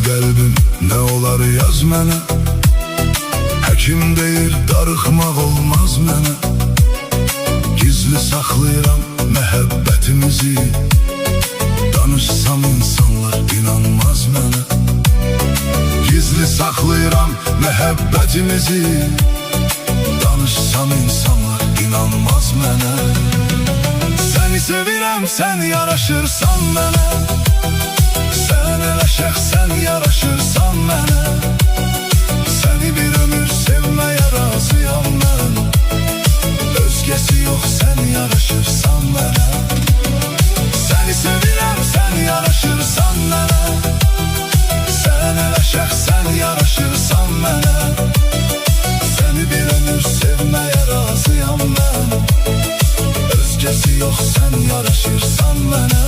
qəlbim, nə olar yaz mənə. Həkim deyir, darıxmaq olmaz mənə. Gizli saxlayıram məhəbbətimizi. Danışsam insanlar inanmaz mənə. Gizli saxlayıram məhəbbətimizi. Danışsam insanlar inanmaz mənə. Səni sevirəm, sən yaraşırsan mənə. Sən elə şəxsən yaraşırsan mənə. Səni bir ömür sevməyə razıyam mən. Özgəsi yox, sən yaraşırsan mənə. Səni sevirəm, sən yaraşırsan mənə. Sən elə şəxsən yaraşırsan mənə. Səni bir ömür sevməyə razıyam mən. Özgəsi yox, sən yaraşırsan mənə.